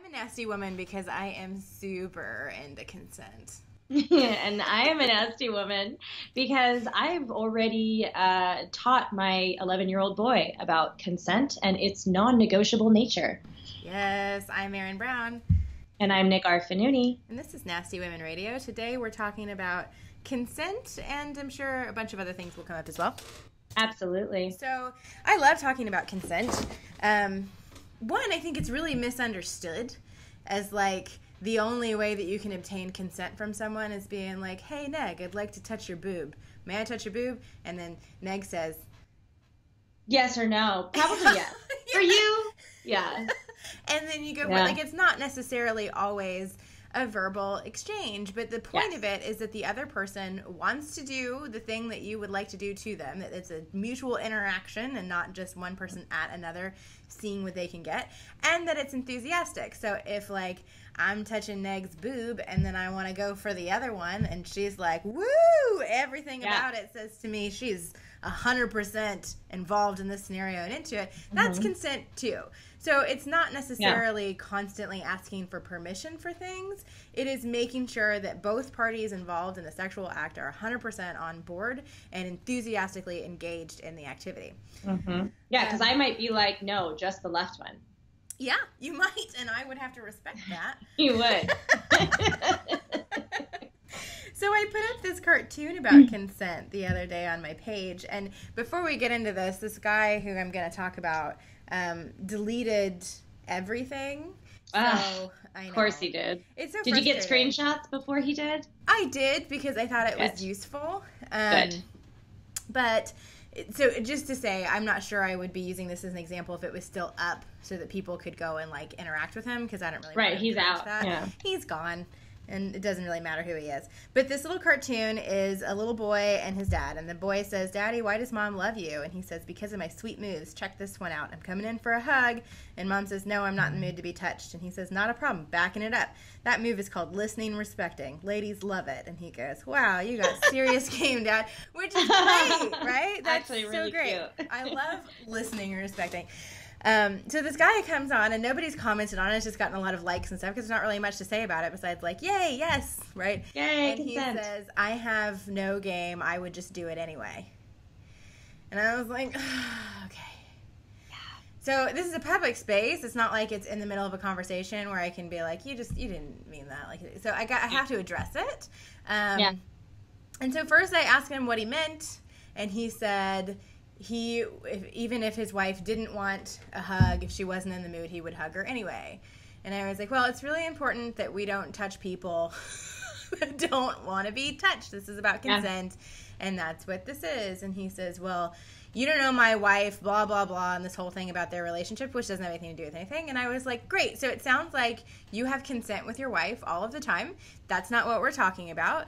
a nasty woman because I am super into consent. And I am a nasty woman because I've already taught my 11-year-old boy about consent and its non-negotiable nature. Yes, I'm Erin Brown. And I'm Nick Arfanuni. And this is Nasty Women Radio. Today we're talking about consent, and I'm sure a bunch of other things will come up as well. Absolutely. So I love talking about consent. One, I think it's really misunderstood as like the only way that you can obtain consent from someone is being like, hey, Neg, I'd like to touch your boob. May I touch your boob? And then Neg says, yes or no. Probably yes. Yeah. For you? Yeah. And then you go, like, it's not necessarily always a verbal exchange, but the point of it is that the other person wants to do the thing that you would like to do to them, that it's a mutual interaction and not just one person at another seeing what they can get, and that it's enthusiastic. So if, like, I'm touching Neg's boob and then I want to go for the other one and she's like, woo, everything about it says to me she's 100% involved in this scenario and into it, that's consent too. So it's not necessarily constantly asking for permission for things. It is making sure that both parties involved in the sexual act are 100% on board and enthusiastically engaged in the activity. Yeah, because I might be like, no, just the left one. Yeah, you might, and I would have to respect that. You would. So I put up this cartoon about consent the other day on my page, and before we get into this guy who I'm going to talk about deleted everything. So, I know. Of course he did. It's so Did you get frustrating. screenshots before he did? I did, because I thought it was useful. Good. But, so just to say, I'm not sure I would be using this as an example if it was still up so that people could go and, like, interact with him, because I don't really want to he's out. that. Yeah. He's gone. And it doesn't really matter who he is. But this little cartoon is a little boy and his dad. And the boy says, Daddy, why does Mom love you? And he says, because of my sweet moves. Check this one out. I'm coming in for a hug. And Mom says, no, I'm not in the mood to be touched. And he says, not a problem. Backing it up. That move is called listening and respecting. Ladies love it. And he goes, wow, you got serious game, Dad. Which is great, right? That's actually really so great. Cute. I love listening and respecting. So this guy comes on, and nobody's commented on it. It's just gotten a lot of likes and stuff because there's not really much to say about it besides like, yay, yes, right? Yay, and consent. He says, I have no game. I would just do it anyway. And I was like, okay. Yeah. So this is a public space. It's not like it's in the middle of a conversation where I can be like, you didn't mean that. Like, so I have to address it. And so first I asked him what he meant, and he said even if his wife didn't want a hug, if she wasn't in the mood, he would hug her anyway. And I was like, well, it's really important that we don't touch people that don't want to be touched. This is about consent, and that's what this is. And he says, well, you don't know my wife, blah, blah, blah, and this whole thing about their relationship, which doesn't have anything to do with anything. And I was like, great. So it sounds like you have consent with your wife all of the time. That's not what we're talking about.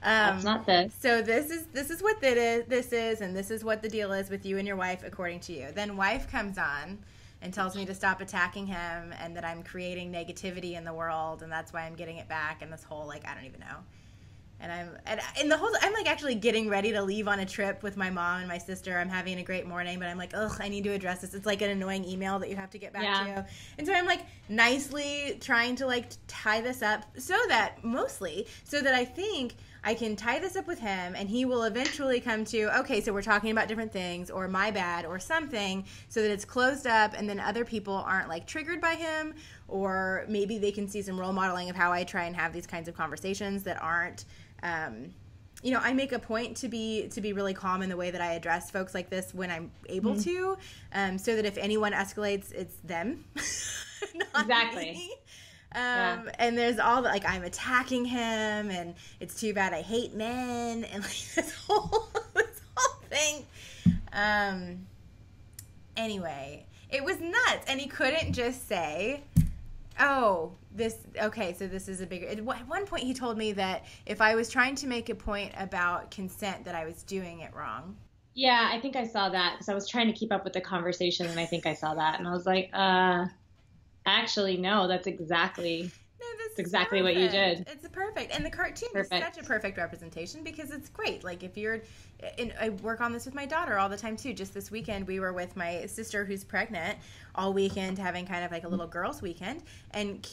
That's not this. So this is what this is, and this is what the deal is with you and your wife, according to you. Then wife comes on and tells me to stop attacking him, and that I'm creating negativity in the world, and that's why I'm getting it back. And this whole like I don't even know. And I'm like actually getting ready to leave on a trip with my mom and my sister. I'm having a great morning, but I'm like, ugh, I need to address this. It's like an annoying email that you have to get back to. And so I'm like nicely trying to like tie this up so that I think I can tie this up with him, and he will eventually come to, okay, so we're talking about different things, or my bad, or something, so that it's closed up, and then other people aren't like triggered by him, or maybe they can see some role modeling of how I try and have these kinds of conversations that aren't, I make a point to be really calm in the way that I address folks like this when I'm able to, so that if anyone escalates, it's them, not me. And there's all the, like, I'm attacking him, and it's too bad I hate men, and like this whole thing. Anyway, it was nuts, and he couldn't just say, oh, so this is a bigger, at one point he told me that if I was trying to make a point about consent, that I was doing it wrong. Yeah, I think I saw that, because I was trying to keep up with the conversation, and I think I saw that, and I was like, actually, no, that's exactly. No, It's exactly what you did. It's perfect. And the cartoon is such a perfect representation because it's great. Like if you're, and I work on this with my daughter all the time too. Just this weekend, we were with my sister who's pregnant all weekend, having kind of like a little girls' weekend. And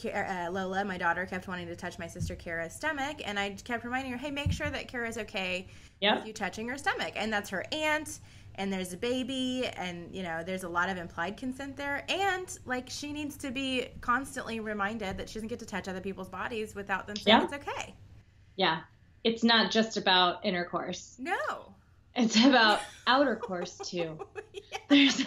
Lola, my daughter, kept wanting to touch my sister Kara's stomach. And I kept reminding her, hey, make sure that Kara's okay with you touching her stomach. And that's her aunt. And there's a baby, and, you know, there's a lot of implied consent there. And, like, she needs to be constantly reminded that she doesn't get to touch other people's bodies without them saying it's okay. Yeah. It's not just about intercourse. No. It's about outercourse, too. There's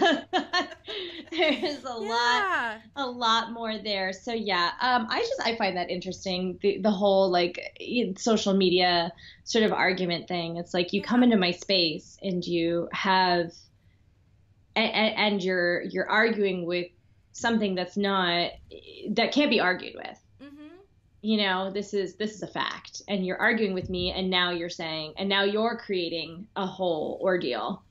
a lot more there. So, I find that interesting, the whole, like, social media sort of argument thing. It's like you come into my space and you have and you're arguing with something that can't be argued with. You know, this is a fact, and you're arguing with me, and now you're creating a whole ordeal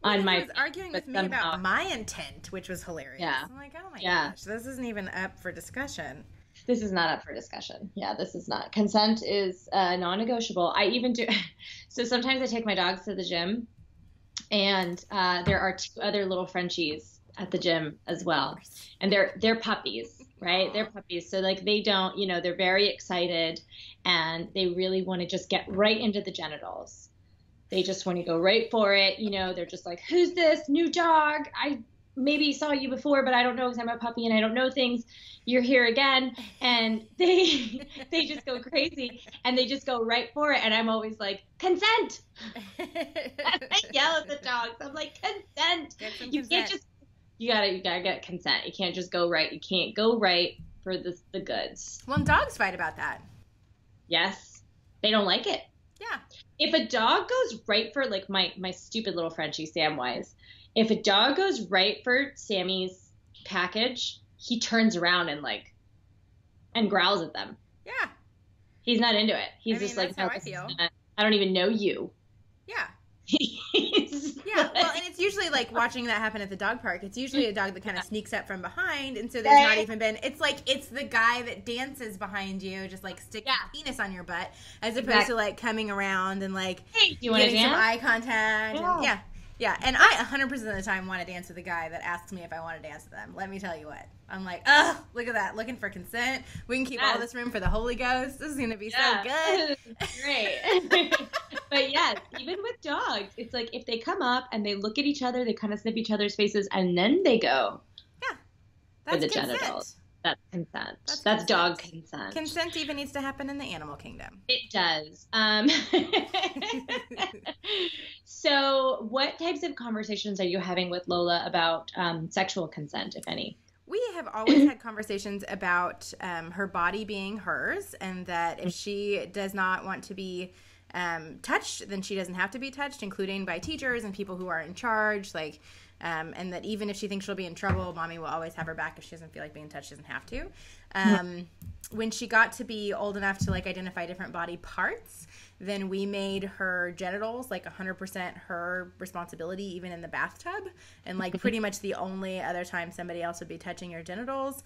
on my. He was arguing with me about my intent, which was hilarious. Yeah. I'm like, oh my gosh, this isn't even up for discussion. This is not up for discussion. Yeah, this is not. Consent is non-negotiable. I even do. So sometimes I take my dogs to the gym, and there are 2 other little Frenchies at the gym as well, and they're puppies. Right? They're puppies. So like they don't, you know, they're very excited and they really want to just get right into the genitals. They just want to go right for it. You know, they're just like, who's this new dog? I maybe saw you before, but I don't know because I'm a puppy and I don't know things. You're here again. And they just go crazy and they just go right for it. And I'm always like, consent. I yell at the dogs. I'm like, consent. You can't just You gotta get consent. You can't just go right. You can't go right for the goods. Well, dogs fight about that. Yes. They don't like it. Yeah. If a dog goes right for, like, my stupid little Frenchie, Samwise, if a dog goes right for Sammy's package, he turns around and growls at them. Yeah. He's not into it. He's just like, no, I feel. I don't even know you. Yeah. Yeah, well, and it's usually like watching that happen at the dog park. It's usually a dog that kind of sneaks up from behind, and so there's not even been. It's like it's the guy that dances behind you, just like sticks his penis on your butt, as opposed to like coming around and like getting some eye contact. And, yeah. And I 100% of the time want to dance with a guy that asks me if I want to dance with them. Let me tell you what. I'm like, oh, look at that, looking for consent. We can keep all this room for the Holy Ghost. This is going to be so good. Great. But yes, even with dogs, it's like if they come up and they look at each other, they kind of sniff each other's faces, and then they go for the consent. Genitals. That's consent. That's dog consent. Consent even needs to happen in the animal kingdom. It does. So what types of conversations are you having with Lola about sexual consent, if any? We have always had conversations about her body being hers, and that if she does not want to be touched, then she doesn't have to be touched, including by teachers and people who are in charge, like, and that even if she thinks she'll be in trouble, mommy will always have her back. If she doesn't feel like being touched, she doesn't have to. When she got to be old enough to like identify different body parts, then we made her genitals like 100% her responsibility, even in the bathtub. And like pretty much the only other time somebody else would be touching your genitals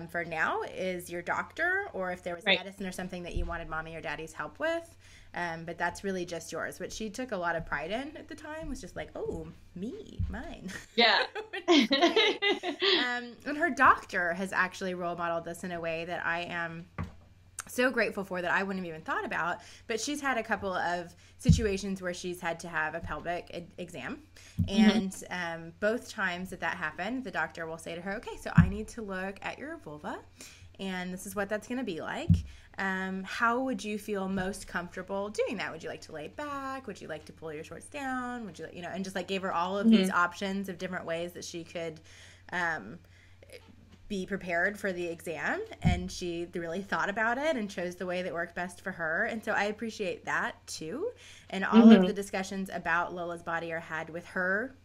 for now is your doctor, or if there was medicine or something that you wanted mommy or daddy's help with. But that's really just yours. What she took a lot of pride in at the time was just like, oh, mine. Yeah. And her doctor has actually role modeled this in a way that I am so grateful for, that I wouldn't have even thought about. But she's had a couple of situations where she's had to have a pelvic exam. And both times that happened, the doctor will say to her, okay, so I need to look at your vulva, and this is what that's going to be like. How would you feel most comfortable doing that? Would you like to lay back? Would you like to pull your shorts down? Would you, and just like gave her all of these options of different ways that she could be prepared for the exam. And she really thought about it and chose the way that worked best for her. And so I appreciate that too. And all of the discussions about Lola's body are had with her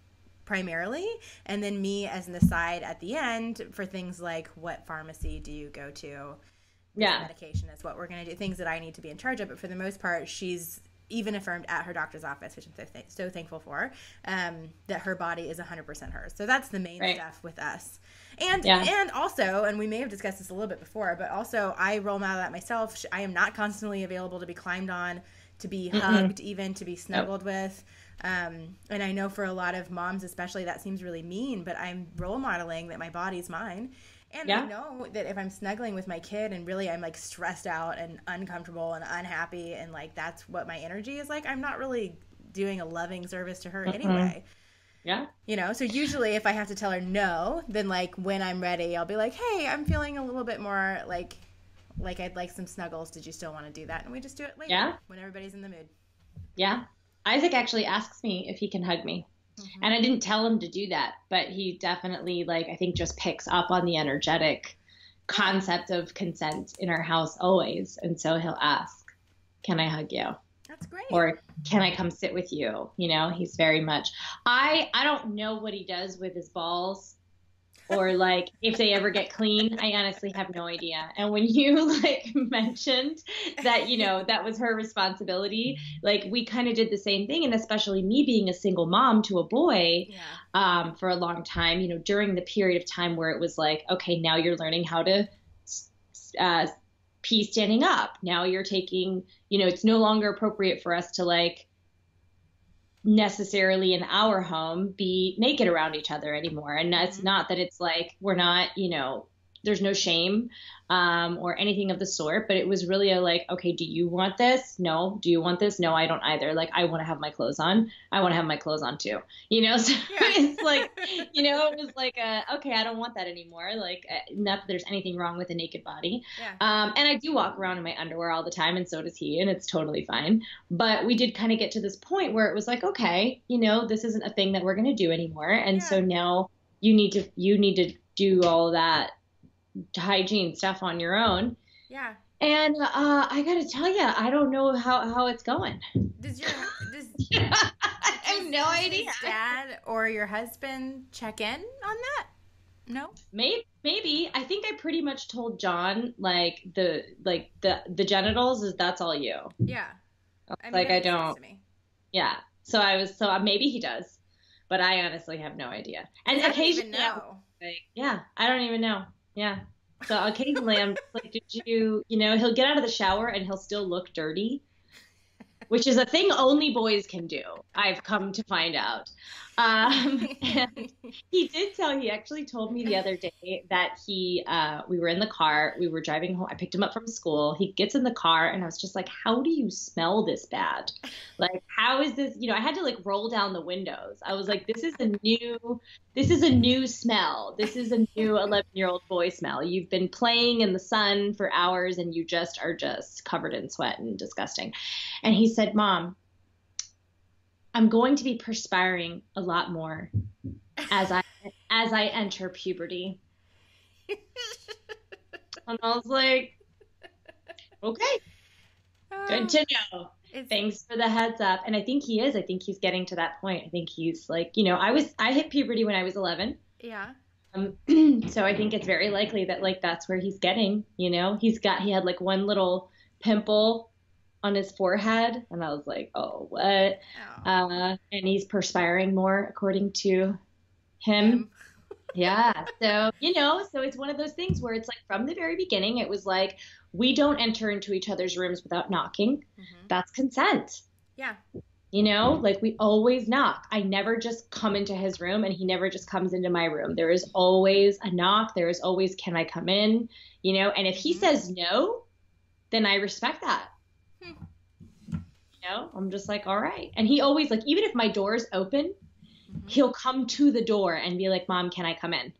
primarily, and then me as an aside at the end for things like, what pharmacy do you go to? Medication is what we're going to do, things that I need to be in charge of. But for the most part, she's even affirmed at her doctor's office, which I'm so thankful for, that her body is 100% hers. So that's the main stuff with us. And also, and we may have discussed this a little bit before, but also I role model that myself. I am not constantly available to be climbed on, to be hugged, even to be snuggled with. And I know for a lot of moms especially that seems really mean, but I'm role modeling that my body's mine. And I know that if I'm snuggling with my kid and really I'm like stressed out and uncomfortable and unhappy and like that's what my energy is like, I'm not really doing a loving service to her anyway. Yeah. You know, so usually if I have to tell her no, then like when I'm ready, I'll be like, hey, I'm feeling a little bit more like I'd like some snuggles. Did you still want to do that? And we just do it later when everybody's in the mood. Yeah. Isaac actually asks me if he can hug me. And I didn't tell him to do that, but he definitely, like, I think just picks up on the energetic concept of consent in our house always. And so he'll ask, can I hug you? That's great. Or can I come sit with you? You know, he's very much, I don't know what he does with his balls or like if they ever get clean. I honestly have no idea. And when you like mentioned that, you know, that was her responsibility, like we kind of did the same thing. And especially me being a single mom to a boy for a long time, you know, during the period of time where it was like, okay, now you're learning how to pee standing up. Now you're taking, you know, it's no longer appropriate for us to like necessarily in our home be naked around each other anymore. And it's not that it's like we're not, you know, there's no shame or anything of the sort, but it was really a like, okay, do you want this? No. Do you want this? No, I don't either. Like, I want to have my clothes on. I want to have my clothes on too, you know? So it's like, you know, it was like, okay, I don't want that anymore. Like, not that there's anything wrong with a naked body. And I do walk around in my underwear all the time, and so does he, and it's totally fine. But we did kind of get to this point where it was like, okay, you know, this isn't a thing that we're going to do anymore. And so now you need to do all that hygiene stuff on your own. Yeah. And I gotta tell you, I don't know how it's going. I have no idea. Does dad or your husband check in on that? No. Maybe. I think I pretty much told John like the genitals is that's all you. Yeah. I mean, I don't. Yeah. So maybe he does, but I honestly have no idea. And occasionally, I don't even know. Yeah. So occasionally I'm like, did you know, he'll get out of the shower and he'll still look dirty, which is a thing only boys can do. I've come to find out. And he actually told me the other day that we were in the car, we were driving home. I picked him up from school. He gets in the car and I was just like, how do you smell this bad? Like, how is this, you know, I had to like roll down the windows. I was like, this is a new smell. This is a new 11-year-old boy smell. You've been playing in the sun for hours and you just are just covered in sweat and disgusting. And he said, Mom, I'm going to be perspiring a lot more as I enter puberty. And I was like, okay, good to know. Thanks for the heads up. And I think he is. I think he's getting to that point. I think he's like, you know, I hit puberty when I was 11. Yeah. So I think it's very likely that like that's where he's getting, you know, he had like one little pimple on his forehead, and I was like, oh, what? And he's perspiring more, according to him. Yeah. So, you know, so it's one of those things where it's like from the very beginning, it was like, we don't enter into each other's rooms without knocking. That's consent. Yeah. You know, like we always knock. I never just come into his room and he never just comes into my room. There is always a knock. There is always, can I come in? You know, and if he says no, then I respect that. You know, I'm just like, all right. And he always like, even if my door's open, he'll come to the door and be like, Mom, can I come in?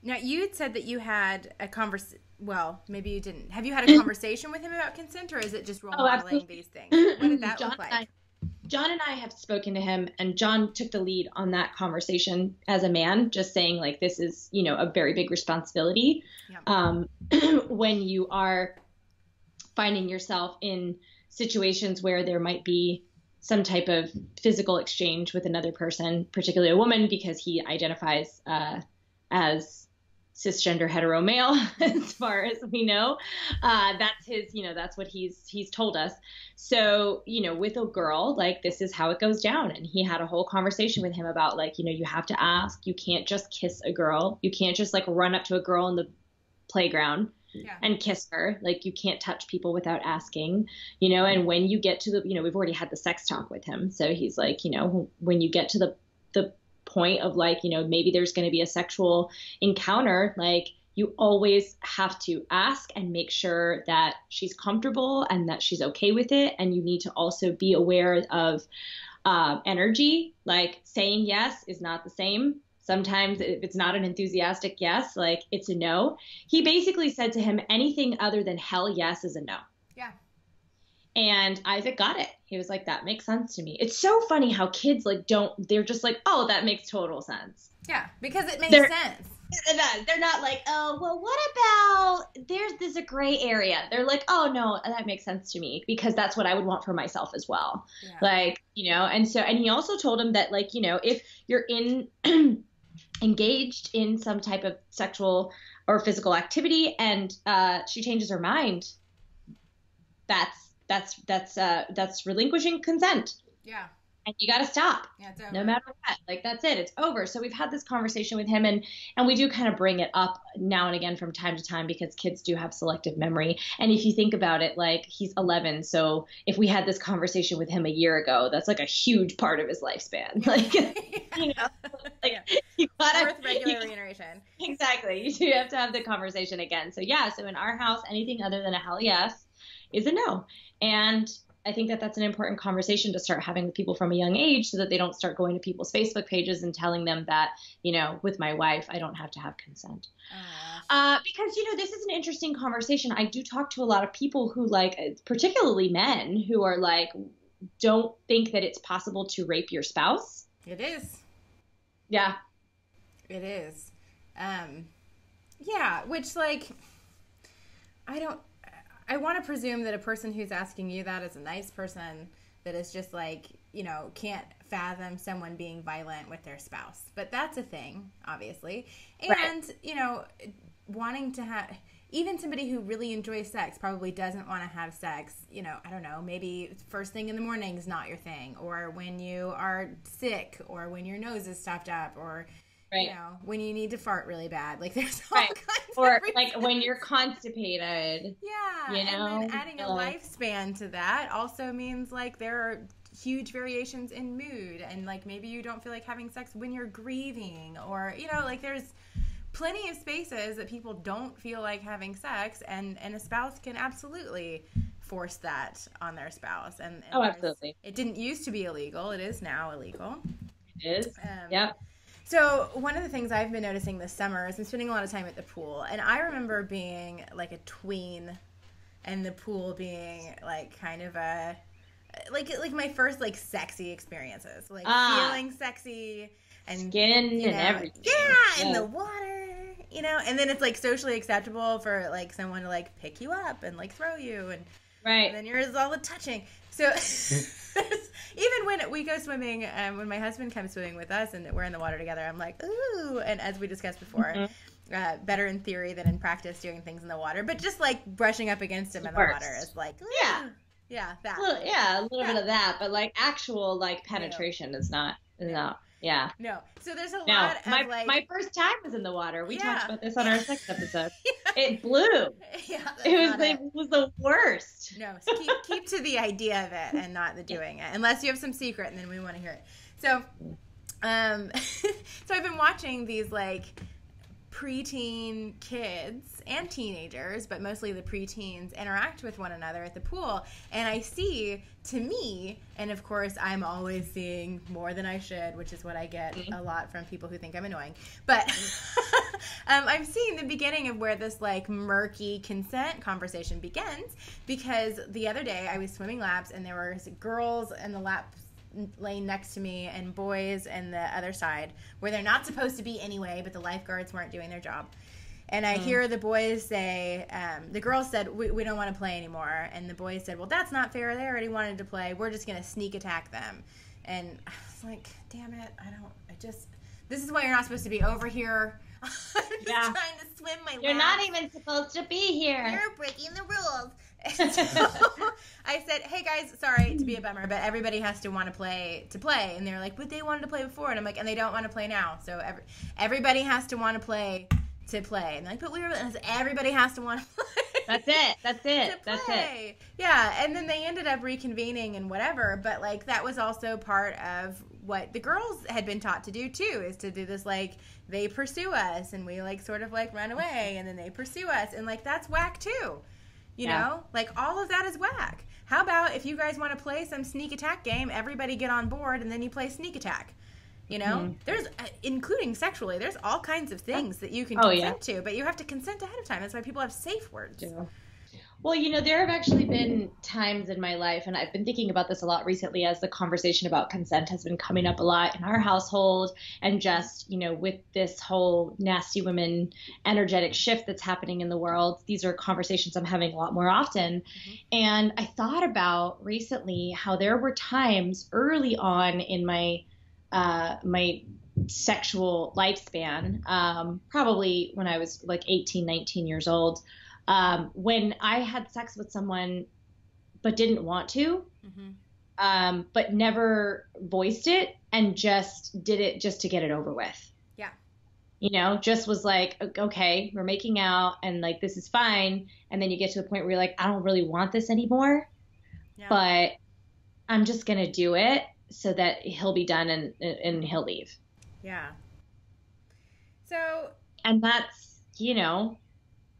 Now, you had said that you had a conversation. Well, maybe you didn't. Have you had a conversation with him about consent, or is it just role modeling these things? What did that look like? John and I have spoken to him, and John took the lead on that conversation as a man, just saying like, this is, you know, a very big responsibility. When you are finding yourself in situations where there might be some type of physical exchange with another person, particularly a woman, because he identifies as cisgender hetero male, as far as we know. That's his, that's what he's told us. So, with a girl, like, this is how it goes down. And he had a whole conversation with him about, like, you have to ask. You can't just kiss a girl. You can't just, like, run up to a girl in the playground and kiss her. Like, you can't touch people without asking, and when you get to the, we've already had the sex talk with him. So he's like, when you get to the point of, like, maybe there's going to be a sexual encounter, like, you always have to ask and make sure that she's comfortable and that she's okay with it. And you need to also be aware of energy. Like, saying yes is not the same. Sometimes if it's not an enthusiastic yes, like, it's a no. He basically said to him, anything other than hell yes is a no. Yeah. And Isaac got it. He was like, that makes sense to me. It's so funny how kids, like, they're just like, oh, that makes total sense. Yeah, because it makes sense. They're not like, oh, well, what about, there's a gray area. They're like, oh, no, that makes sense to me, because that's what I would want for myself as well. Yeah. Like, and he also told him that, like, if you're engaged in some type of sexual or physical activity and she changes her mind, that's relinquishing consent. Yeah. And you got to stop. Yeah, it's over. No matter what. Like, that's it. It's over. So we've had this conversation with him, and we do kind of bring it up now and again from time to time, because kids do have selective memory. And if you think about it, like, he's 11. So if we had this conversation with him a year ago, that's like a huge part of his lifespan. Like, you gotta, worth regular reiteration. Exactly. You do have to have the conversation again. So yeah. So in our house, anything other than a hell yes is a no. And I think that that's an important conversation to start having with people from a young age, so that they don't start going to people's Facebook pages and telling them that, with my wife, I don't have to have consent. Because, this is an interesting conversation. I do talk to a lot of people who, like, particularly men, who are like, don't think that it's possible to rape your spouse. It is. Yeah. It is. Yeah, which, like, I want to presume that a person who's asking you that is a nice person that is just, like, can't fathom someone being violent with their spouse. But that's a thing, obviously. And, wanting to have, even somebody who really enjoys sex probably doesn't want to have sex, I don't know, maybe first thing in the morning is not your thing, or when you are sick, or when your nose is stuffed up, or... Right. When you need to fart really bad. Like, there's all kinds or of like when you're constipated. Yeah. And then adding a lifespan to that also means, like, there are huge variations in mood, and, like, maybe you don't feel like having sex when you're grieving, or, like, there's plenty of spaces that people don't feel like having sex, and a spouse can absolutely force that on their spouse. And absolutely. It didn't used to be illegal. It is now illegal. It is. Yeah. So one of the things I've been noticing this summer is I'm spending a lot of time at the pool. And I remember being, like, a tween, and the pool being, like, kind of a, like my first, like, sexy experiences. Like, feeling sexy. And skin and everything. Yeah, and the water, And then it's, like, socially acceptable for, like, someone to, like, pick you up and, like, throw you. And then there's all the touching. So... even when we go swimming, when my husband comes swimming with us and we're in the water together, I'm like, ooh. And as we discussed before, better in theory than in practice doing things in the water. But just, like, brushing up against him in the water is like, ooh. Yeah, that. A little bit of that. But, like, actual, like, penetration is not. Yeah. No. So there's a lot of, like... My first time was in the water. We talked about this on our sex episode. It blew. Yeah. It was the worst. No. So keep to the idea of it and not the doing it. Unless you have some secret, and then we want to hear it. So, so I've been watching these, like, preteen kids and teenagers, but mostly the preteens, interact with one another at the pool. And I see, to me, and of course I'm always seeing more than I should, which is what I get a lot from people who think I'm annoying. But I'm seeing the beginning of where this, like, murky consent conversation begins, because the other day I was swimming laps and there were girls in the laps lane next to me and boys in the other side where they're not supposed to be anyway, but the lifeguards weren't doing their job. And I hear the boys say, the girls said, we don't want to play anymore. And the boys said, well, that's not fair. They already wanted to play. We're just going to sneak attack them. And I was like, damn it. This is why you're not supposed to be over here. I'm just trying to swim my laps. You're not even supposed to be here. You're breaking the rules. And so I said, hey guys, sorry to be a bummer, but everybody has to want to play. And they're like, but they wanted to play before. And I'm like, and they don't want to play now. So everybody has to want to play. And they're like, but everybody has to want to play. That's it. Yeah, and then they ended up reconvening and whatever, but like that was also part of what the girls had been taught to do too, is to do this like they pursue us and we like sort of like run away and then they pursue us, and like that's whack too. You know? Like all of that is whack. How about if you guys want to play some sneak attack game, everybody get on board and then you play sneak attack. You know, there's, including sexually, there's all kinds of things that you can consent to, but you have to consent ahead of time. That's why people have safe words. Yeah. Well, you know, there have actually been times in my life, and I've been thinking about this a lot recently as the conversation about consent has been coming up a lot in our household, and just, you know, with this whole nasty women energetic shift that's happening in the world, these are conversations I'm having a lot more often. And I thought about recently how there were times early on in my sexual lifespan, probably when I was like 18, 19 years old, when I had sex with someone but didn't want to, but never voiced it and just did it just to get it over with. Yeah. You know, just was like, okay, we're making out and like, this is fine. And then you get to the point where you're like, I don't really want this anymore, but I'm just going to do it so that he'll be done and he'll leave. Yeah. So. And that's, you know,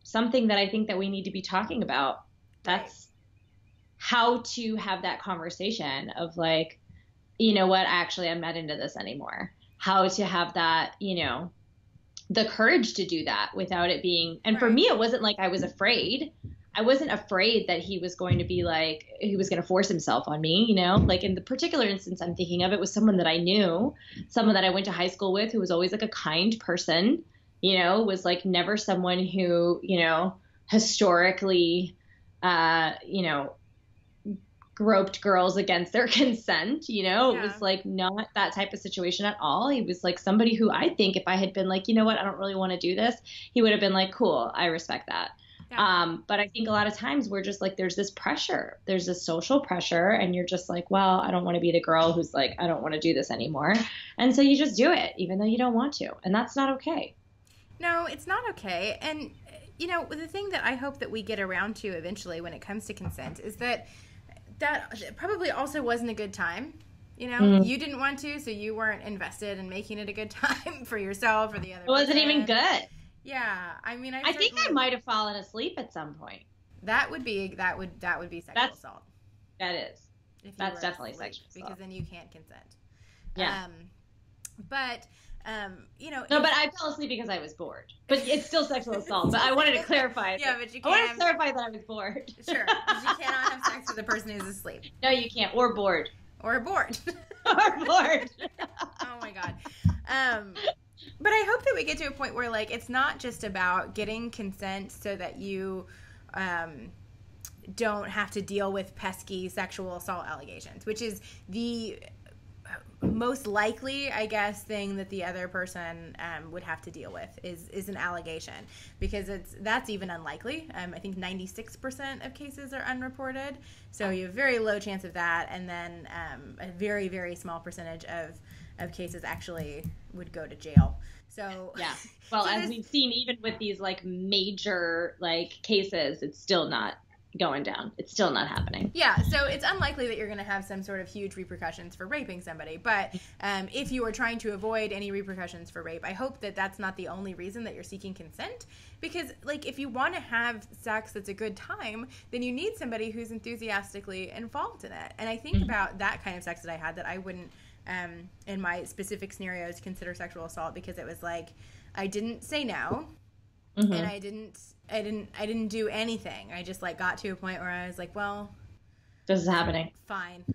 something that I think that we need to be talking about. That's how to have that conversation of like, you know what, actually, I'm not into this anymore. How to have that, you know, the courage to do that without it being, and for me, it wasn't like I was afraid. I wasn't afraid that he was going to be like, he was going to force himself on me, you know, like in the particular instance I'm thinking of, it was someone that I knew, someone that I went to high school with, who was always like a kind person, you know, was like never someone who, you know, historically, you know, groped girls against their consent, you know, it was like not that type of situation at all. He was like somebody who I think if I had been like, you know what, I don't really want to do this, he would have been like, cool, I respect that. But I think a lot of times we're just like, there's this pressure, there's this social pressure, and you're just like, well, I don't want to be the girl who's like, I don't want to do this anymore. And so you just do it, even though you don't want to. And that's not okay. No, it's not okay. And, you know, the thing that I hope that we get around to eventually when it comes to consent is that probably also wasn't a good time. You know, you didn't want to, so you weren't invested in making it a good time for yourself or the other person. It wasn't even good. Yeah, I mean, I think I might have fallen asleep at some point. That would be sexual assault. That is. That's definitely sexual assault. Because then you can't consent. Yeah. You know. No, but I fell asleep because I was bored. But it's still sexual assault. But I wanted to clarify. Yeah, but you can't. I want to clarify that I was bored. Sure, but you cannot have sex with a person who's asleep. No, you can't. Or bored. Or bored. Or bored. Oh my God. But I hope that we get to a point where, like, it's not just about getting consent so that you don't have to deal with pesky sexual assault allegations, which is the most likely, I guess, thing that the other person would have to deal with is an allegation, because that's even unlikely. I think 96% of cases are unreported, so you have a very low chance of that, and then a very, very small percentage of cases actually would go to jail. So yeah, well, so as we've seen, even with these like major like cases, it's still not going down. It's still not happening. Yeah, so it's unlikely that you're going to have some sort of huge repercussions for raping somebody. But if you are trying to avoid any repercussions for rape, I hope that that's not the only reason that you're seeking consent. Because, like, if you want to have sex that's a good time, then you need somebody who's enthusiastically involved in it. And I think about that kind of sex that I had that I wouldn't, in my specific scenarios, consider sexual assault, because it was like I didn't say no, and I didn't do anything. I just like got to a point where I was like, well, this is happening. Fine.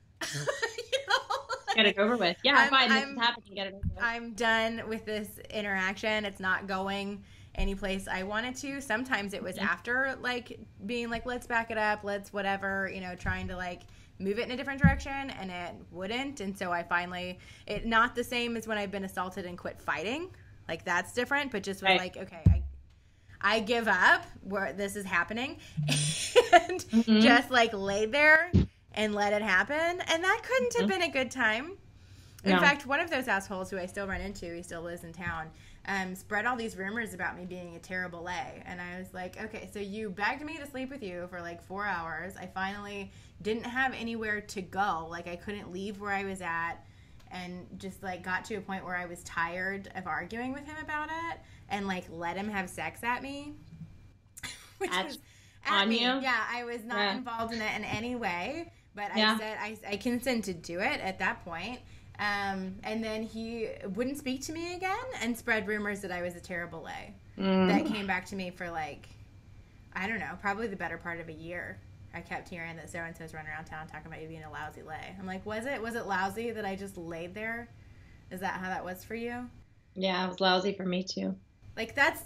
Get it over with. Yeah, fine. This is happening. Get it over with. I'm done with this interaction. It's not going any place I wanted to. Sometimes it was after like being like, let's back it up. Let's whatever, trying to like move it in a different direction, and it wouldn't. And so I finally, not the same as when I've been assaulted and quit fighting. Like, that's different, but just was Right. like, okay, I give up where this is happening and just like laid there and let it happen. And that couldn't have been a good time. In fact, one of those assholes who I still run into, he still lives in town, spread all these rumors about me being a terrible lay. And I was like, okay, so you begged me to sleep with you for like 4 hours. I finally didn't have anywhere to go. Like, I couldn't leave where I was at, and just like got to a point where I was tired of arguing with him about it, and like let him have sex at me. Which was at me. You? Yeah, I was not involved in it in any way, but I said I consented to it at that point. And then he wouldn't speak to me again and spread rumors that I was a terrible lay. That came back to me for like, I don't know, probably the better part of a year. I kept hearing that so-and-so's running around town talking about you being a lousy lay. I'm like, was it lousy that I just laid there? Is that how that was for you? Yeah, it was lousy for me too. Like, that's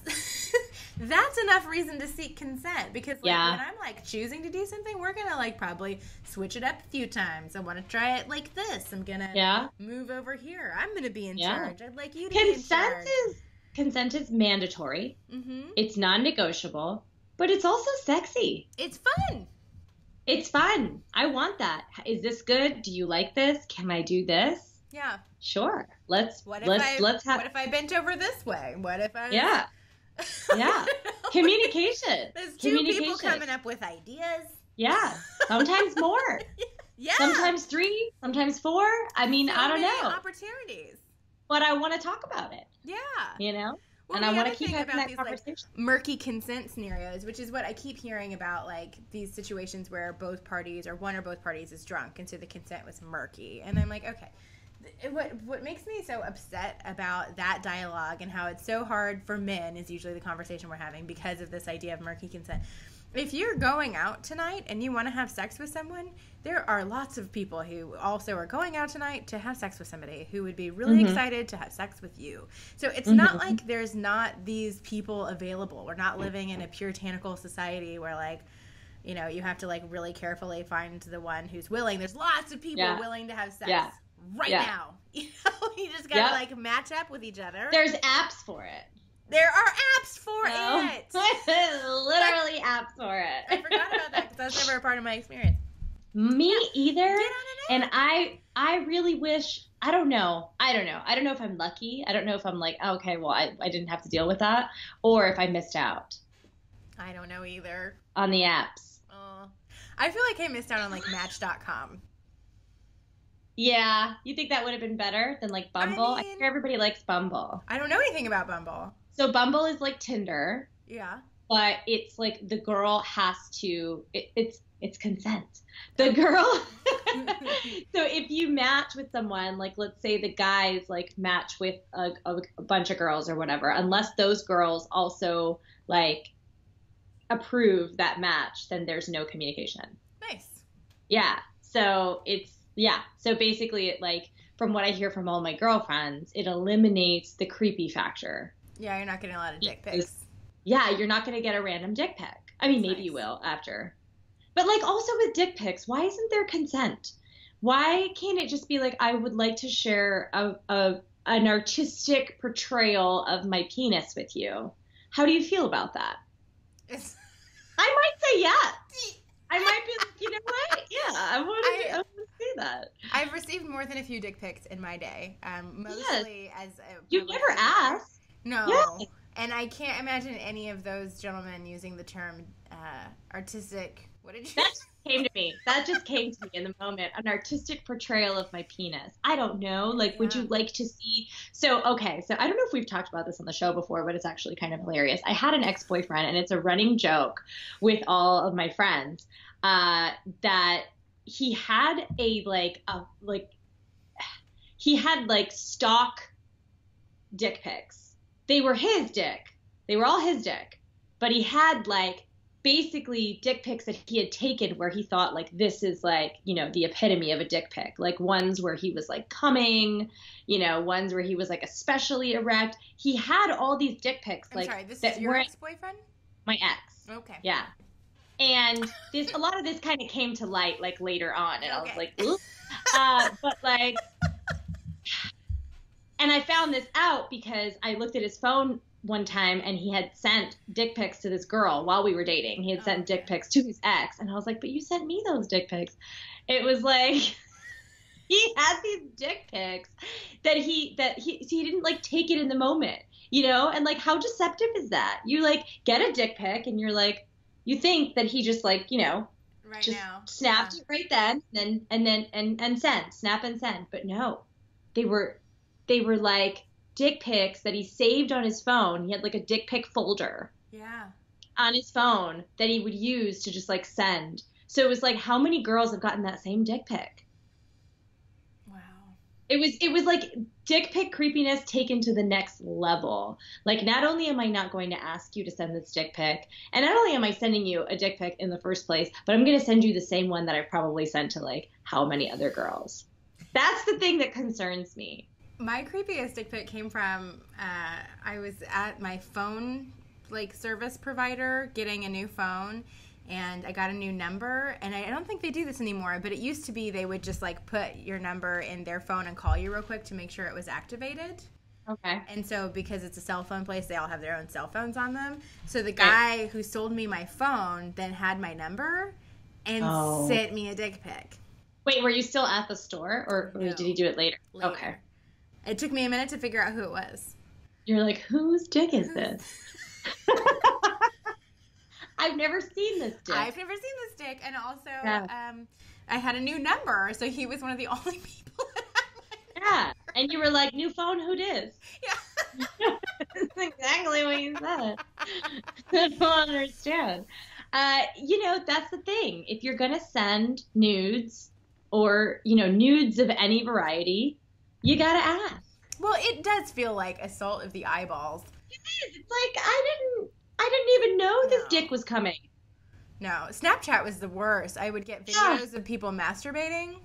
that's enough reason to seek consent, because like when I'm like choosing to do something, we're gonna like probably switch it up a few times. I want to try it like this. I'm gonna move over here. I'm gonna be in charge. I'd like you to be in charge. Consent is mandatory. It's non-negotiable, but it's also sexy. It's fun. It's fun. I want that. Is this good? Do you like this? Can I do this? Yeah. Sure. Let's have. What if I bent over this way? What if I? Yeah. Yeah. Communication. There's two people coming up with ideas. Yeah. Sometimes more. Yeah. Sometimes 3. Sometimes 4. I mean, I don't know. Opportunities. But I want to talk about it. Yeah. You know. Well, and I want to keep having that conversation. Like, murky consent scenarios, which is what I keep hearing about, like these situations where both parties or one or both parties is drunk, and so the consent was murky. And I'm like, okay. What makes me so upset about that dialogue and how it's so hard for men is usually the conversation we're having because of this idea of murky consent. If you're going out tonight and you want to have sex with someone, there are lots of people who also are going out tonight to have sex with somebody who would be really excited to have sex with you. So it's not like there's not these people available. We're not living in a puritanical society where, like, you know, you have to like really carefully find the one who's willing. There's lots of people willing to have sex. Yeah. Right now, you know, you just gotta like match up with each other. There's apps for it. There are apps for it. Literally apps for it. I forgot about that because that's never a part of my experience. Me either. Get on and I really wish. I don't know if I'm lucky. I don't know if I'm like, oh, okay, well, I didn't have to deal with that, or if I missed out. I don't know either. On the apps. I feel like I missed out on like Match.com. Yeah, you think that would have been better than like Bumble? I hear everybody likes Bumble. I don't know anything about Bumble. So Bumble is like Tinder. Yeah. But it's like the girl has to. It's consent. The girl. So if you match with someone, like let's say the guys like match with a bunch of girls or whatever, unless those girls also like approve that match, then there's no communication. Nice. Yeah. So it's. Yeah. So basically, it like from what I hear from all my girlfriends, it eliminates the creepy factor. Yeah, you're not getting a lot of dick pics. Yeah, you're not going to get a random dick pic. I mean, maybe you will after. But like also with dick pics, why isn't there consent? Why can't it just be like, I would like to share an artistic portrayal of my penis with you? How do you feel about that? I might say yes. I might be like, you know what? Yeah, I want to see that. I've received more than a few dick pics in my day. Mostly as a... You never asked. No. Yeah. And I can't imagine any of those gentlemen using the term artistic... What did you... That just came to me in the moment. An artistic portrayal of my penis. I don't know. Like, would you like to see... So, okay. So, I don't know if we've talked about this on the show before, but it's actually kind of hilarious. I had an ex-boyfriend, and it's a running joke with all of my friends, that he had stock dick pics. They were his dick. They were all his dick. But he had, like, basically dick pics that he had taken where he thought like this is like, you know, the epitome of a dick pic, like ones where he was like coming, you know, ones where he was like especially erect. He had all these dick pics. I'm sorry, this is your ex-boyfriend? My ex. Okay. Yeah. And a lot of this kind of came to light like later on, and I was like, ooh. But like And I found this out because I looked at his phone one time and he had sent dick pics to this girl while we were dating. He had sent dick pics to his ex. And I was like, but you sent me those dick pics. It was like he had these dick pics that he didn't like take it in the moment, you know? And like, how deceptive is that? You like get a dick pic and you're like, you think that he just like, you know, right just now snapped it right then and send, snap and send. But no, they were like dick pics that he saved on his phone. He had like a dick pic folder on his phone that he would use to just like send. So it was like, how many girls have gotten that same dick pic? Wow. It was like dick pic creepiness taken to the next level. Like, not only am I not going to ask you to send this dick pic, and not only am I sending you a dick pic in the first place, but I'm going to send you the same one that I've probably sent to like how many other girls. That's the thing that concerns me. My creepiest dick pic came from, I was at my phone, like, service provider getting a new phone, and I got a new number, and I don't think they do this anymore, but it used to be they would just, like, put your number in their phone and call you real quick to make sure it was activated. Okay. And so because it's a cell phone place, they all have their own cell phones on them. So the guy who sold me my phone then had my number and sent me a dick pic. Wait, were you still at the store, or No. did he do it later? Later. Okay. It took me a minute to figure out who it was. You're like, whose dick is this? I've never seen this dick. I've never seen this dick, and also I had a new number, so he was one of the only people that had my number. And you were like, new phone, who dis? Yeah. That's exactly what you said. I don't understand. You know, that's the thing. If you're going to send nudes or, you know, nudes of any variety, you got to ask. Well, it does feel like assault of the eyeballs. It is. It's like, I didn't even know this dick was coming. No, Snapchat was the worst. I would get videos of people masturbating.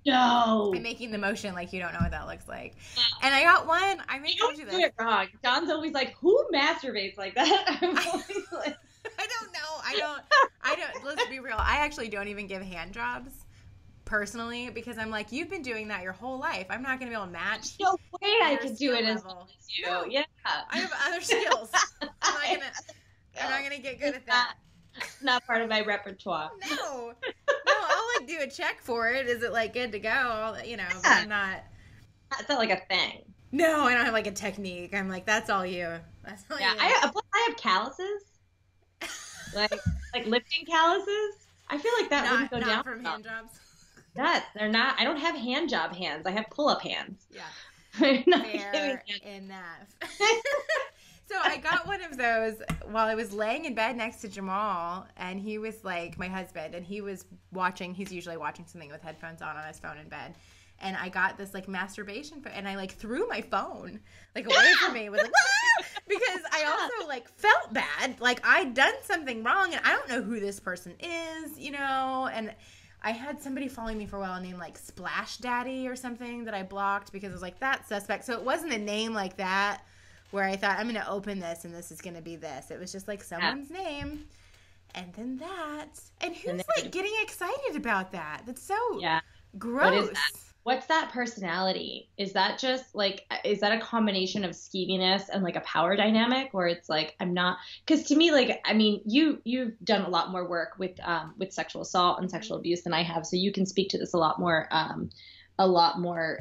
No. And making the motion like you don't know what that looks like. And I got one. I may don't do it wrong. John's always like, who masturbates like that? I'm always like, I don't know. I don't. Let's be real. I actually don't even give hand jobs personally because I'm like, you've been doing that your whole life. I'm not going to be able to match. No way I could do it as well as you. No, yeah. I have other skills. I'm not gonna get good at that. Not part of my repertoire. No, I'll like do a check for it. Is it like good to go? You know, but I'm not. That's not like a thing. No, I don't have like a technique. I'm like, that's all you. That's all you. I have calluses. like lifting calluses. I feel like that wouldn't go down from hand jobs. They're not. I don't have hand job hands. I have pull up hands. Yeah. Fair enough. So I got one of those while I was laying in bed next to Jamal, and he was like my husband, and he was watching. He's usually watching something with headphones on his phone in bed, and I got this like masturbation, and I like threw my phone like away from me. Was like because I also like felt bad, like I'd done something wrong, and I don't know who this person is, you know, and. I had somebody following me for a while named like Splash Daddy or something that I blocked because I was like, that's suspect. So it wasn't a name like that where I thought, I'm going to open this and this is going to be this. It was just like someone's name and then that. And who's like getting excited about that? That's so gross. What is that? What's that personality? Is that just like, is that a combination of skeeviness and like a power dynamic where it's like, I'm not, because to me, like, I mean, you've done a lot more work with sexual assault and sexual abuse than I have. So you can speak to this a lot more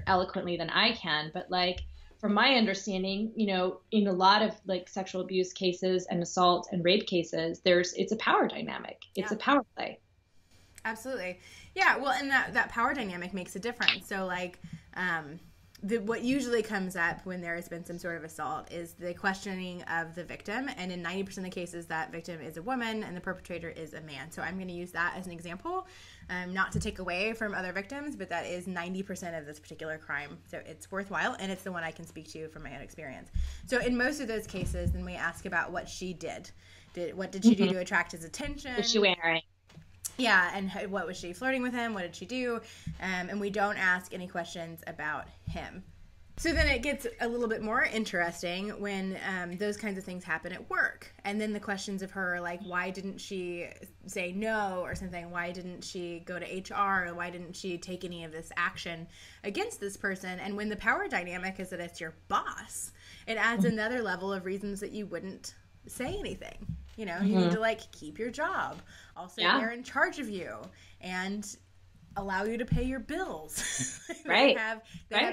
eloquently than I can. But like, from my understanding, you know, in a lot of like sexual abuse cases and assault and rape cases, it's a power dynamic. It's a power play. Absolutely. Yeah, well, and that power dynamic makes a difference. So, like, what usually comes up when there has been some sort of assault is the questioning of the victim. And in 90% of the cases, that victim is a woman and the perpetrator is a man. So I'm going to use that as an example, not to take away from other victims, but that is 90% of this particular crime. So it's worthwhile, and it's the one I can speak to from my own experience. So in most of those cases, then we ask about what she did. What did she do to attract his attention? What was she wearing? Yeah, and what was she flirting with him? What did she do? And we don't ask any questions about him. So then it gets a little bit more interesting when those kinds of things happen at work. And then the questions of her, like, why didn't she say no or something? Why didn't she go to HR? Or why didn't she take any of this action against this person? And when the power dynamic is that it's your boss, it adds another level of reasons that you wouldn't say anything. You know, you need to, like, keep your job. Also, they're in charge of you. And allow you to pay your bills. They have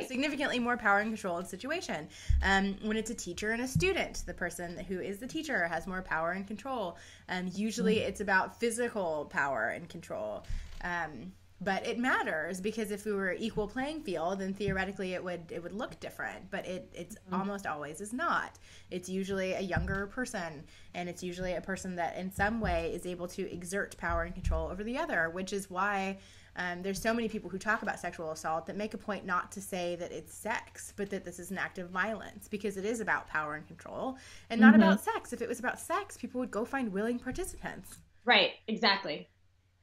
significantly more power and control in the situation. When it's a teacher and a student, the person who is the teacher has more power and control. Usually it's about physical power and control. But it matters because if we were equal playing field, then theoretically it would look different. But it's almost always is not. It's usually a younger person, and it's usually a person that in some way is able to exert power and control over the other, which is why there's so many people who talk about sexual assault that make a point not to say that it's sex, but that this is an act of violence, because it is about power and control and not about sex. If it was about sex, people would go find willing participants. Right, exactly.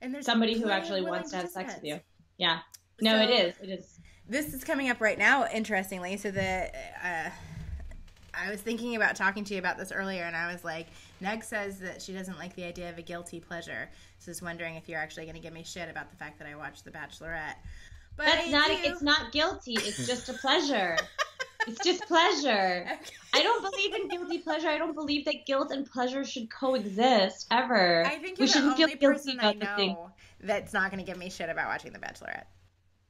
And there's somebody who actually wants to have sex with you. Yeah. No, so, it is. This is coming up right now, interestingly. So I was thinking about talking to you about this earlier, and I was like, Neg says that she doesn't like the idea of a guilty pleasure. So I was wondering if you're actually going to give me shit about the fact that I watched The Bachelorette. But it's not guilty. It's just a pleasure. It's just pleasure. Okay. I don't believe in guilty pleasure. I don't believe that guilt and pleasure should coexist ever. I think you're the only person I know that's not going to give me shit about watching The Bachelorette.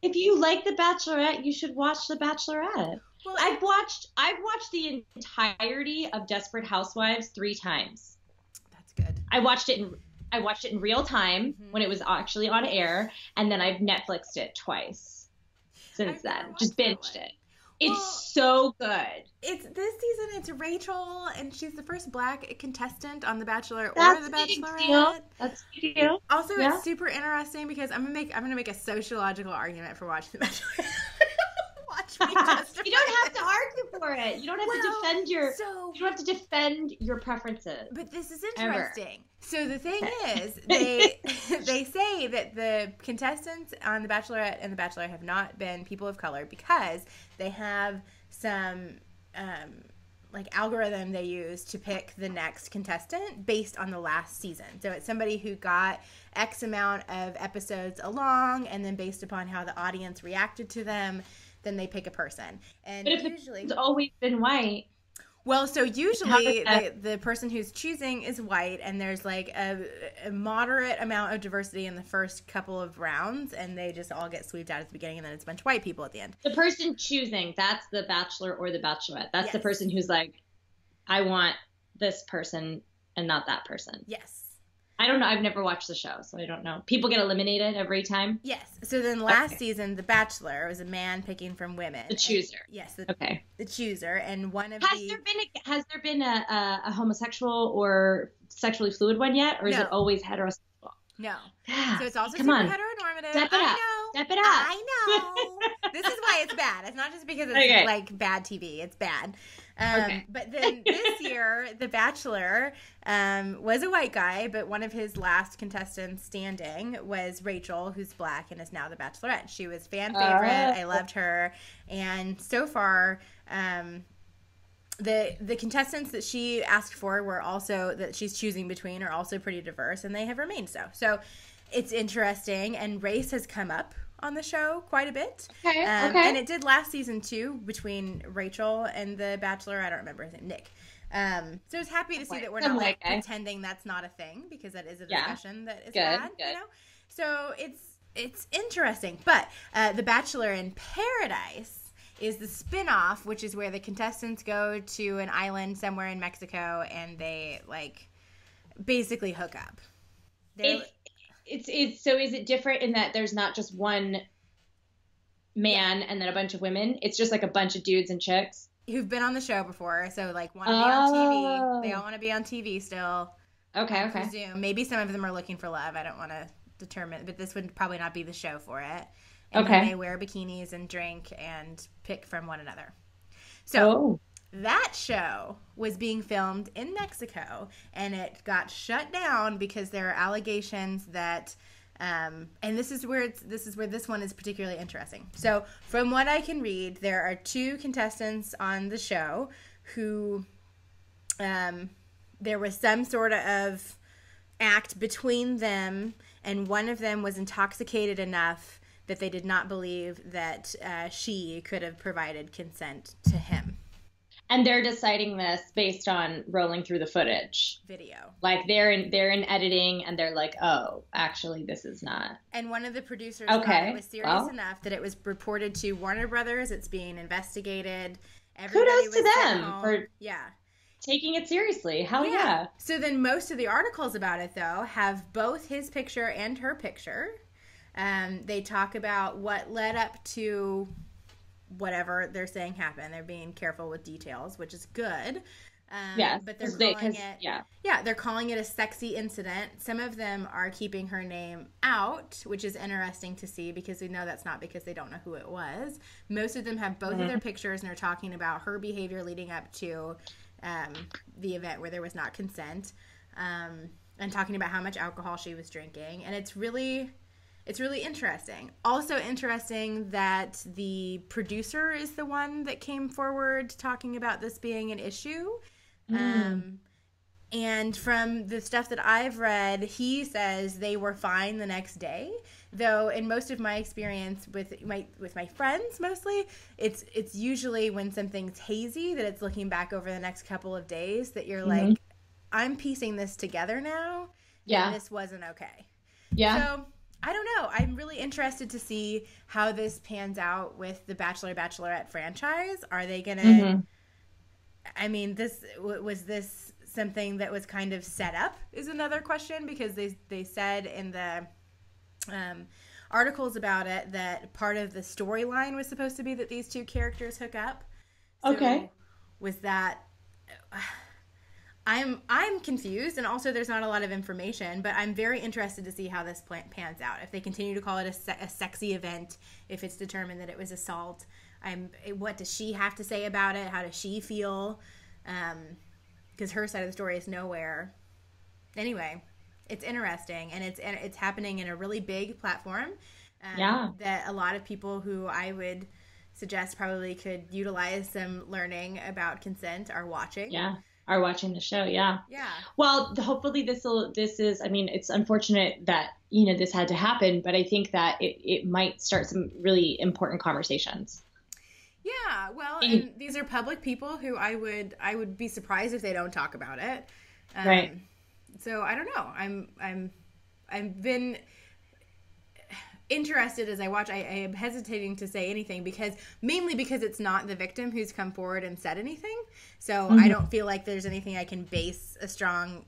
If you like The Bachelorette, you should watch The Bachelorette. Well, I've watched the entirety of Desperate Housewives 3 times. That's good. I watched it in real time when it was actually on air, and then I've Netflixed it twice since then. Just binged it. It's so good. It's this season. It's Rachel, and she's the first Black contestant on The Bachelor or The Bachelorette. That's a deal. Also, it's super interesting because I'm gonna make a sociological argument for watching The Bachelorette. Watch me justify. You don't have to argue for it. You don't have to defend your preferences. But this is interesting. Ever. So the thing is, they say that the contestants on The Bachelorette and The Bachelor have not been people of color because they have some algorithm they use to pick the next contestant based on the last season. So it's somebody who got X amount of episodes along, and then based upon how the audience reacted to them, then they pick a person. And but if usually it's always been white. Well, so usually the person who's choosing is white, and there's like a moderate amount of diversity in the first couple of rounds, and they just all get swept out at the beginning, and then it's a bunch of white people at the end. The person choosing, that's the Bachelor or the Bachelorette. That's the person who's like, I want this person and not that person. Yes. I don't know. I've never watched the show, so I don't know. People get eliminated every time? Yes. So then last season, The Bachelor was a man picking from women. The chooser. The chooser. And one of Has there been a homosexual or sexually fluid one yet? Or is it always heterosexual? No. So it's also super heteronormative. Step it up. I know. This is why it's bad. It's not just because it's like bad TV. It's bad. But then this year, The Bachelor was a white guy, but one of his last contestants standing was Rachel, who's Black and is now The Bachelorette. She was fan favorite. I loved her. And so far, the contestants that she asked for were also, that she's choosing between, are also pretty diverse, and they have remained so. So it's interesting, and race has come up on the show quite a bit. And it did last season too, between Rachel and the Bachelor. I don't remember his name, Nick. So I was happy to see that we're not pretending that's not a thing, because that is a discussion that is had, you know? So it's interesting. But The Bachelor in Paradise is the spin-off, which is where the contestants go to an island somewhere in Mexico, and they basically hook up. So is it different in that there's not just one man and then a bunch of women? It's just like a bunch of dudes and chicks who've been on the show before, so want to be on TV. They all want to be on TV still. Okay. Presume. Maybe some of them are looking for love. I don't want to determine, but this would probably not be the show for it. And then they wear bikinis and drink and pick from one another. So that show was being filmed in Mexico, and it got shut down because there are allegations that And this is where this one is particularly interesting. So from what I can read, there are 2 contestants on the show who there was some sort of act between them, and one of them was intoxicated enough that they did not believe that she could have provided consent to him. And they're deciding this based on rolling through the footage. Video. Like they're in editing and they're like, oh, actually this is not. And one of the producers thought it was serious enough that it was reported to Warner Brothers. It's being investigated. Everybody kudos to them for taking it seriously. Hell yeah. So then most of the articles about it, though, have both his picture and her picture. They talk about what led up to whatever they're saying happened. They're being careful with details, which is good. But they're calling it, they're calling it a sexy incident. Some of them are keeping her name out, which is interesting to see because we know that's not because they don't know who it was. Most of them have both of their pictures and are talking about her behavior leading up to the event where there was not consent, and talking about how much alcohol she was drinking. And it's really interesting. Also interesting that the producer is the one that came forward talking about this being an issue. And from the stuff that I've read, he says they were fine the next day. Though in most of my experience with my friends, mostly, it's usually when something's hazy that it's looking back over the next couple of days that you're like, I'm piecing this together now. Yeah. And this wasn't okay. Yeah. So I don't know. I'm really interested to see how this pans out with the Bachelor Bachelorette franchise. Are they going to I mean, was this something that was kind of set up is another question, because they said in the articles about it that part of the storyline was supposed to be that these 2 characters hook up. So was that I'm confused, and also there's not a lot of information, but I'm very interested to see how this pans out. If they continue to call it a sexy event, if it's determined that it was assault, what does she have to say about it? How does she feel? Because her side of the story is nowhere. Anyway, it's interesting, and it's happening in a really big platform that a lot of people who I would suggest probably could utilize some learning about consent are watching. Yeah. Are watching the show. Yeah. Well, hopefully this is, I mean, it's unfortunate that, this had to happen, but I think that it might start some really important conversations. Yeah. Well, and these are public people who I would be surprised if they don't talk about it. Right. So I don't know. I've been interested as I watch. I am hesitating to say anything mainly because it's not the victim who's come forward and said anything. So I don't feel like there's anything I can base a strong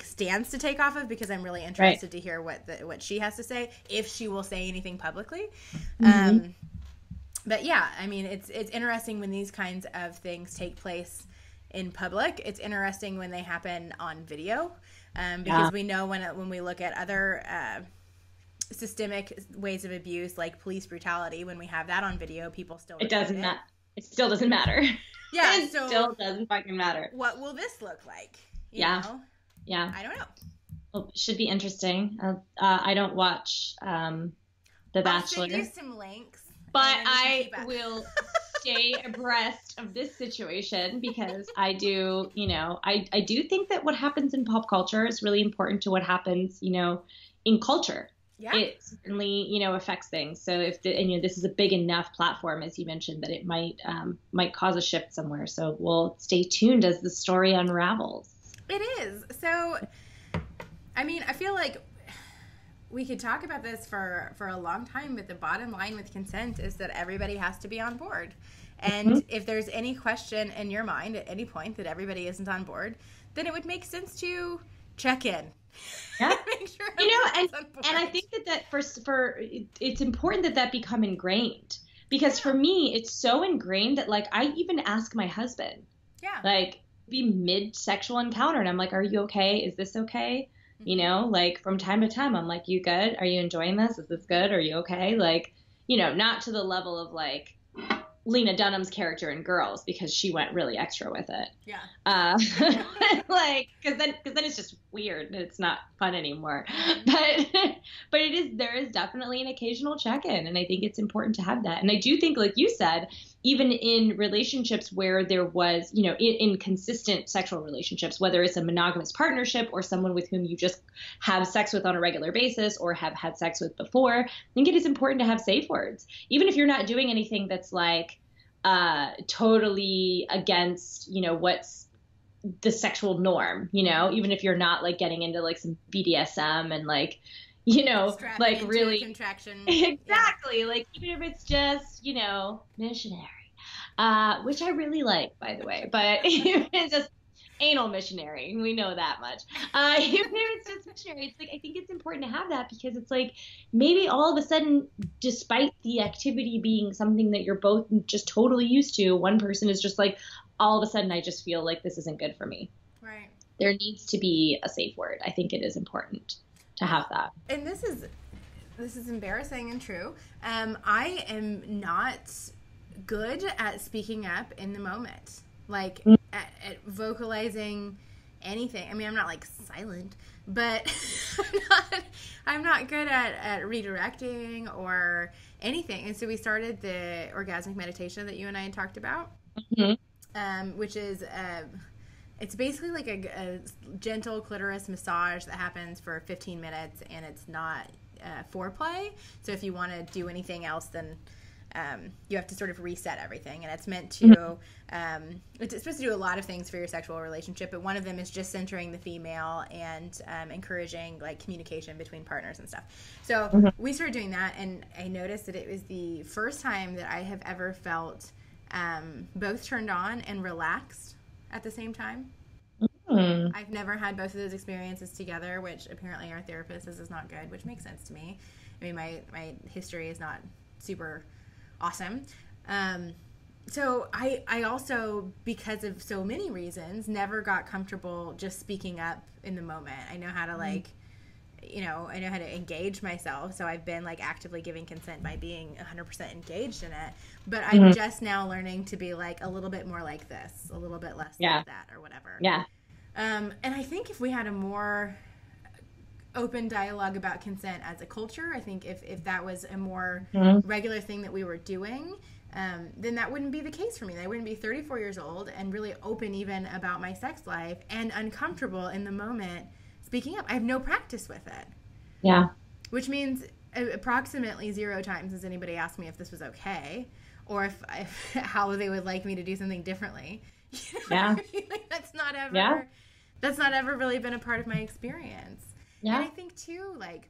stance to take off of, because I'm really interested to hear what she has to say, if she will say anything publicly. But yeah, I mean, it's interesting when these kinds of things take place in public. It's interesting when they happen on video, because we know when we look at other systemic ways of abuse, like police brutality, when we have that on video, people still it still doesn't matter. Yeah, it still doesn't fucking matter. What will this look like? You know? I don't know. Well, it should be interesting. I don't watch The Bachelor. I'll send you some links, but I will stay abreast of this situation, because I do, I do think that what happens in pop culture is really important to what happens, in culture. Yeah. It certainly, affects things. So if this is a big enough platform, as you mentioned, that it might cause a shift somewhere. So we'll stay tuned as the story unravels. It is. So, I mean, I feel like we could talk about this for a long time, but the bottom line with consent is that everybody has to be on board. And if there's any question in your mind at any point that everybody isn't on board, then it would make sense to check in. Yeah. Make sure and I think that for it's important that become ingrained, because for me it's so ingrained that I even ask my husband, be mid sexual encounter, and I'm like, are you okay? Is this okay? From time to time I'm like, you good? Are you enjoying this? Is this good? Are you okay? Not to the level of Lena Dunham's character in Girls, because she went really extra with it. Yeah. Like, because then it's just weird and it's not fun anymore. But there is definitely an occasional check-in, and I think it's important to have that. And I do think, like you said, even in relationships where there was, you know, in consistent sexual relationships, whether it's a monogamous partnership or someone with whom you just have sex with on a regular basis or have had sex with before, I think it is important to have safe words, even if you're not doing anything that's like totally against, you know, what's the sexual norm, you know, even if you're not like getting into like some BDSM and like, you know, Strapping like into really contraction. exactly. Yeah. Like even if it's just, you know, missionary, which I really like, by the way, but it's just anal missionary. We know that much. Even if it's just missionary, it's like, I think it's important to have that, because it's like maybe all of a sudden, despite the activity being something that you're both just totally used to, one person is just like, all of a sudden I just feel like this isn't good for me. Right. There needs to be a safe word. I think it is important to have that. And this is embarrassing and true. I am not good at speaking up in the moment. Like at vocalizing anything. I mean, I'm not like silent, but I'm not good at redirecting or anything. And so we started the orgasmic meditation that you and I had talked about, which is it's basically like a gentle clitoris massage that happens for 15 minutes, and it's not foreplay. So if you want to do anything else, then you have to sort of reset everything, and it's meant to it's supposed to do a lot of things for your sexual relationship, but one of them is just centering the female and encouraging like communication between partners and stuff. So we started doing that, and I noticed that it was the first time that I have ever felt both turned on and relaxed at the same time. I've never had both of those experiences together, which apparently our therapist says is not good, which makes sense to me. I mean, my history is not super awesome. So I also, because of so many reasons, never got comfortable just speaking up in the moment. I know how to like, you know, I know how to engage myself. So I've been like actively giving consent by being 100% engaged in it. But I'm just now learning to be like a little bit more like this, a little bit less like that, or whatever. Yeah. And I think if we had a more open dialogue about consent as a culture, I think if that was a more regular thing that we were doing, then that wouldn't be the case for me. I wouldn't be 34 years old and really open even about my sex life and uncomfortable in the moment speaking up. I have no practice with it. Yeah. Which means approximately 0 times has anybody asked me if this was okay, or if how they would like me to do something differently. You know what I mean? Like, that's not ever really been a part of my experience. Yeah. And I think too, like,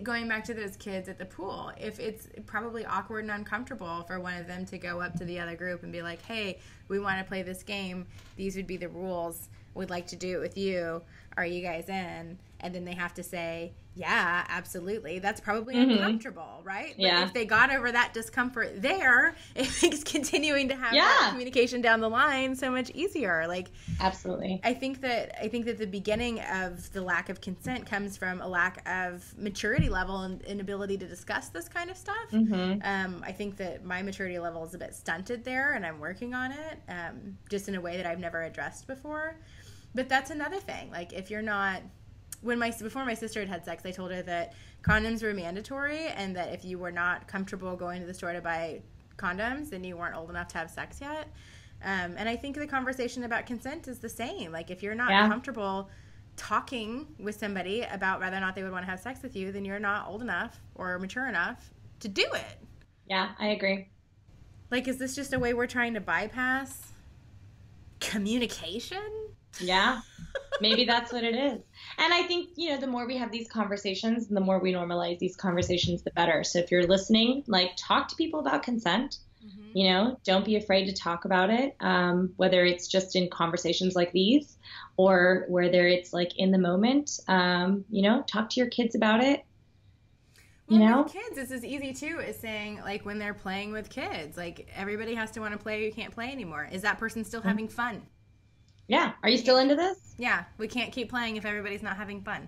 going back to those kids at the pool, if it's probably awkward and uncomfortable for one of them to go up to the other group and be like, hey, we want to play this game. These would be the rules. We'd like to do it with you. Are you guys in? And then they have to say, yeah, absolutely. That's probably uncomfortable, right? But if they got over that discomfort there, it makes continuing to have that communication down the line so much easier. Like, absolutely. I think that the beginning of the lack of consent comes from a lack of maturity level and inability to discuss this kind of stuff. I think that my maturity level is a bit stunted there, and I'm working on it, just in a way that I've never addressed before. But that's another thing. Like, if you're not... Before my sister had sex, I told her that condoms were mandatory, and that if you were not comfortable going to the store to buy condoms, then you weren't old enough to have sex yet. And I think the conversation about consent is the same. Like, if you're not comfortable talking with somebody about whether or not they would want to have sex with you, then you're not old enough or mature enough to do it. Yeah, I agree. Like, is this just a way we're trying to bypass communication? Yeah, maybe that's what it is. And I think, you know, the more we have these conversations and the more we normalize these conversations, the better. So if you're listening, like, talk to people about consent. You know, don't be afraid to talk about it, whether it's just in conversations like these or whether it's like in the moment. You know, talk to your kids about it. Well, you know, with kids, it's as easy too as saying, like, when they're playing with kids, like, everybody has to want to play or you can't play anymore. Is that person still having fun? Yeah. Are you still into this? Yeah. We can't keep playing if everybody's not having fun.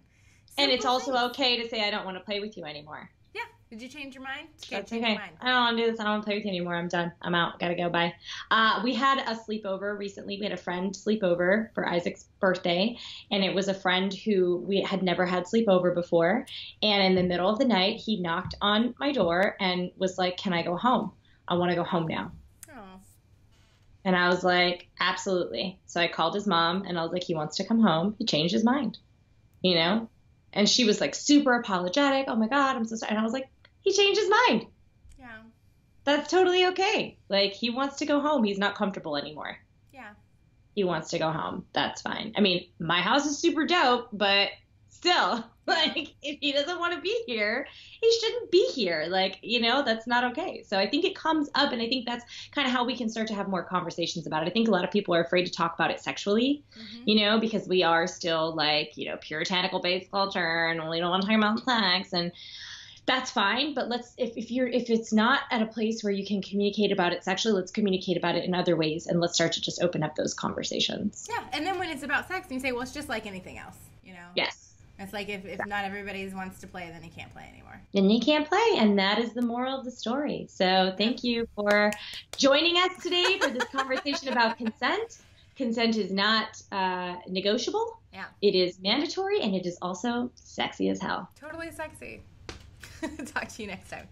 And it's also okay to say, I don't want to play with you anymore. Yeah. Did you change your mind? That's okay. I don't want to do this. I don't want to play with you anymore. I'm done. I'm out. Gotta go. Bye. We had a sleepover recently. We had a friend sleep over for Isaac's birthday, and it was a friend who we had never had sleepover before. And in the middle of the night, he knocked on my door and was like, "Can I go home? I want to go home now." Oh. And I was like, "Absolutely." So I called his mom, and I was like, "He wants to come home. He changed his mind, you know?" And she was like super apologetic. "Oh my God, I'm so sorry." And I was like, he changed his mind. Yeah. That's totally okay. Like, he wants to go home. He's not comfortable anymore. Yeah. He wants to go home. That's fine. I mean, my house is super dope, but still, like, if he doesn't want to be here, he shouldn't be here. Like, you know, that's not okay. So I think it comes up, and I think that's kind of how we can start to have more conversations about it. I think a lot of people are afraid to talk about it sexually, you know, because we are still, like, you know, puritanical-based culture, and we don't want to talk about sex, and that's fine, but let's if it's not at a place where you can communicate about it sexually, let's communicate about it in other ways, and let's start to just open up those conversations. Yeah, and then when it's about sex, you say, well, it's just like anything else, you know? Yes. It's like if not everybody wants to play, then you can't play anymore. Then you can't play, and that is the moral of the story. So thank you for joining us today for this conversation about consent. Consent is not negotiable. Yeah. It is mandatory, and it is also sexy as hell. Totally sexy. Talk to you next time.